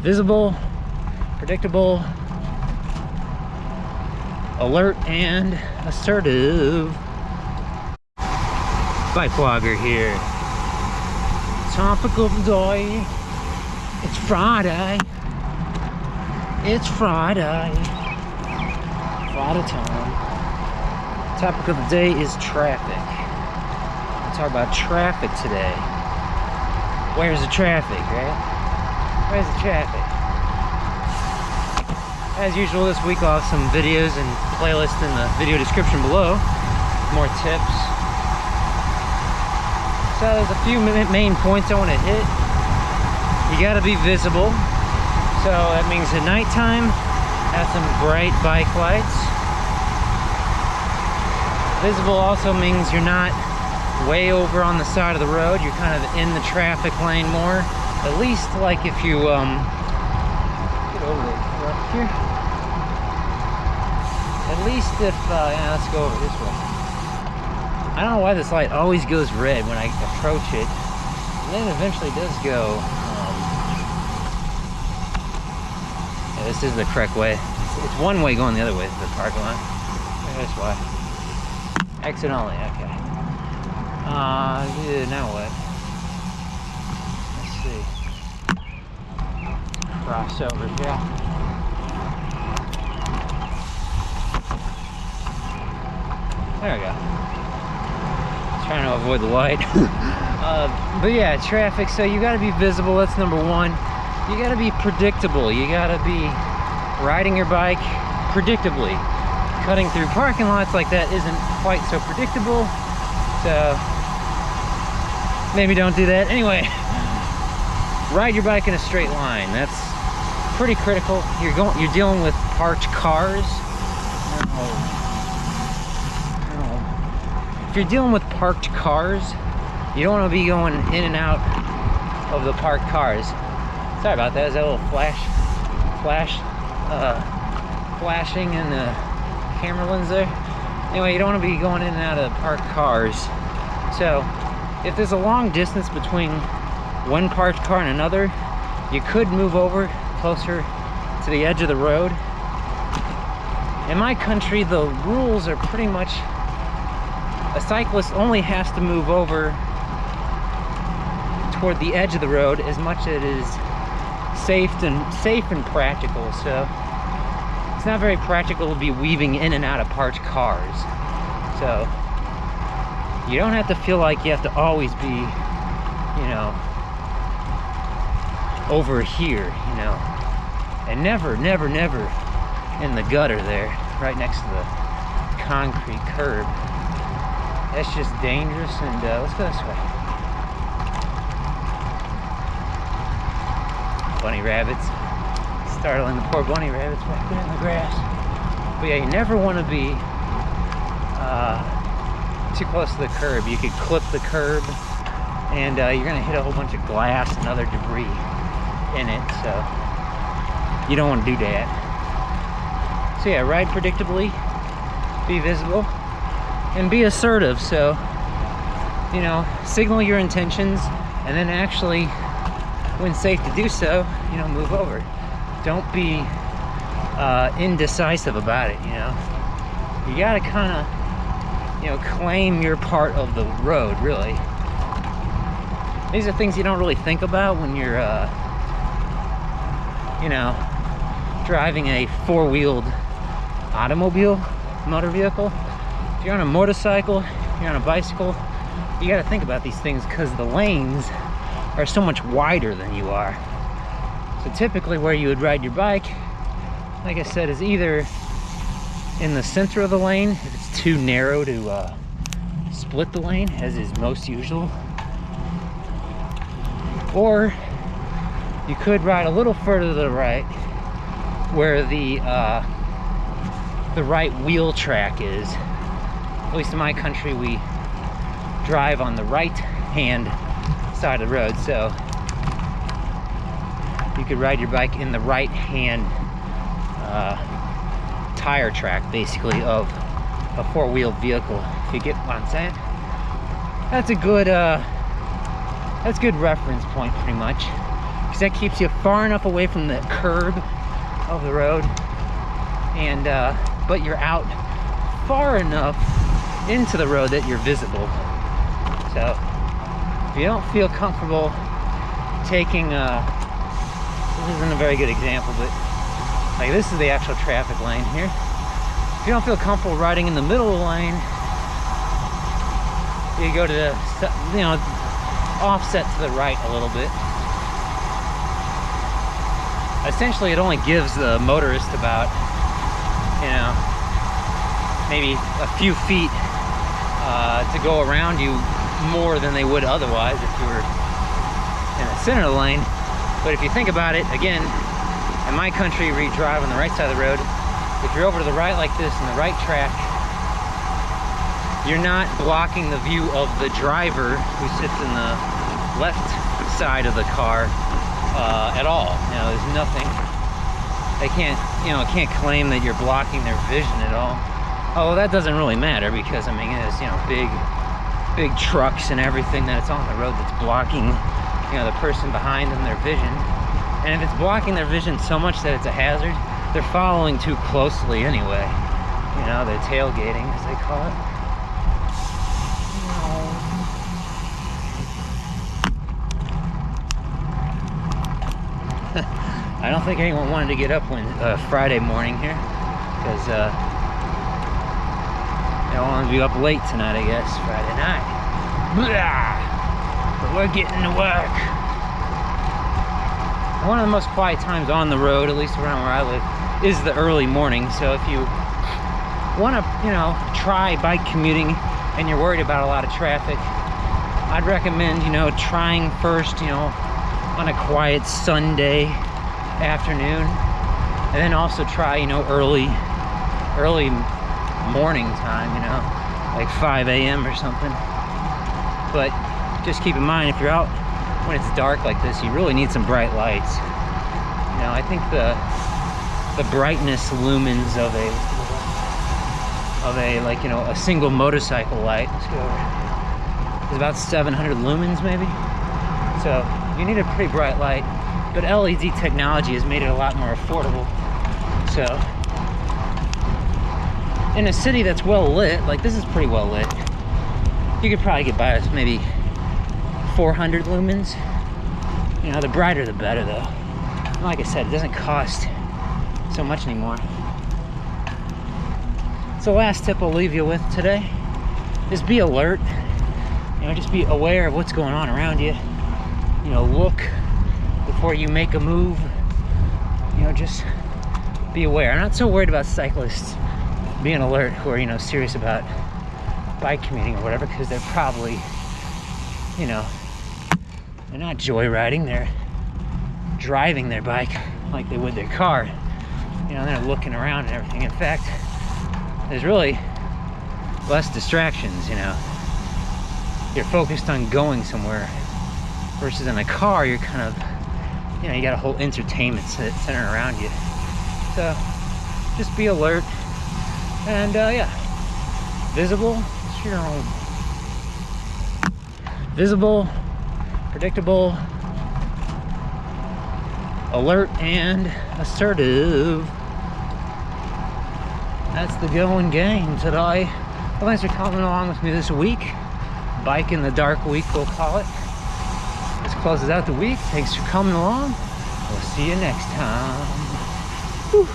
visible, predictable, alert, and assertive. Bike blogger here. Topic of the day. It's Friday. It's Friday. Friday time. Topic of the day is traffic. We'll talk about traffic today. Where's the traffic, right? Where's the traffic? As usual, this week I'll have some videos and playlists in the video description below. More tips. So there's a few main points I want to hit. You gotta be visible. So that means at nighttime, have some bright bike lights. Visible also means you're not way over on the side of the road. You're kind of in the traffic lane more. At least like if you, get over there, up here. At least if, yeah, let's go over this way. I don't know why this light always goes red when I approach it. And then it eventually does go, yeah, this is the correct way. It's one way going the other way to the parking lot. That's why. Exit only, okay. Yeah, now what? Let's see. Crossover, yeah. There we go. Trying to avoid the light. But yeah, traffic, so you gotta be visible, that's number one. You gotta be predictable. You gotta be riding your bike predictably. Cutting through parking lots like that isn't quite so predictable. So maybe don't do that. Anyway, ride your bike in a straight line. That's pretty critical. You're dealing with parked cars. If you're dealing with parked cars, you don't want to be going in and out of the parked cars. Sorry about that. Is that a little flashing in the camera lens there? Anyway, you don't want to be going in and out of the parked cars. So if there's a long distance between one parked car and another, you could move over closer to the edge of the road. In my country, the rules are pretty much a cyclist only has to move over toward the edge of the road as much as it is safe and practical. So it's not very practical to be weaving in and out of parked cars. So you don't have to feel like you have to always be, you know, over here, you know, and never in the gutter there, right next to the concrete curb. That's just dangerous. And let's go this way. Bunny rabbits. Startling the poor bunny rabbits back there in the grass. But yeah, you never want to be too close to the curb. You could clip the curb and you're going to hit a whole bunch of glass and other debris in it. So you don't want to do that. So yeah, ride predictably, be visible, and be assertive. So, you know, signal your intentions, and then actually, when safe to do so, you know, move over. Don't be indecisive about it, you know. You gotta kind of, you know, claim your part of the road, really. These are things you don't really think about when you're, you know, driving a four-wheeled automobile, motor vehicle. If you're on a motorcycle, you're on a bicycle, you got to think about these things because the lanes are so much wider than you are. So typically where you would ride your bike, like I said, is either in the center of the lane, if it's too narrow to split the lane, as is most usual, or you could ride a little further to the right where the right wheel track is. At least in my country, we drive on the right hand side of the road, so you could ride your bike in the right hand tire track, basically, of a four-wheeled vehicle, if you get what I'm saying. That's a good reference point, pretty much. because that keeps you far enough away from the curb of the road, and but you're out far enough into the road that you're visible. So if you don't feel comfortable taking this isn't a very good example, but like this is the actual traffic lane here. If you don't feel comfortable riding in the middle of the lane, you go to the, you know, offset to the right a little bit. Essentially, it only gives the motorist about, you know, maybe a few feet to go around you more than they would otherwise if you were in the center of the lane. But if you think about it, again, in my country where you drive on the right side of the road, if you're over to the right like this in the right track, you're not blocking the view of the driver who sits in the left side of the car at all. You know, there's nothing. They can't, you know, can't claim that you're blocking their vision at all. Although that doesn't really matter because, I mean, there's, you know, big trucks and everything that's on the road that's blocking, you know, the person behind them, their vision. And if it's blocking their vision so much that it's a hazard, they're following too closely anyway. You know, they're tailgating, as they call it. I don't think anyone wanted to get up when Friday morning here, because they don't want to be up late tonight, I guess, Friday night. Blah! But we're getting to work. One of the most quiet times on the road, at least around where I live, is the early morning. So if you want to, you know, try bike commuting and you're worried about a lot of traffic, I'd recommend, you know, trying first, you know, on a quiet Sunday afternoon, and then also try, you know, early morning time, you know, like 5 a.m. or something. But just keep in mind, if you're out when it's dark like this, you really need some bright lights. You know, I think the brightness lumens of a like, you know, a single motorcycle light, let's go over, is about 700 lumens maybe. So you need a pretty bright light, but LED technology has made it a lot more affordable. So in a city that's well lit, like this is pretty well lit, you could probably get by with maybe 400 lumens. You know, the brighter the better though. And like I said, it doesn't cost so much anymore. So last tip I'll leave you with today is be alert. You know, just be aware of what's going on around you. You know, look before you make a move. You know, just be aware. I'm not so worried about cyclists being alert who are, you know, serious about bike commuting or whatever, because they're probably, you know, they're not joyriding, they're driving their bike like they would their car. You know, they're looking around and everything. In fact, there's really less distractions, you know. You're focused on going somewhere, versus in a car, you're kind of, you know, you got a whole entertainment center around you. So just be alert, and yeah, visible, visible, predictable, alert, and assertive. That's the going game today. Well, thanks for coming along with me this week. Bike in the dark week, we'll call it. This closes out the week. Thanks for coming along. We'll see you next time. Whew.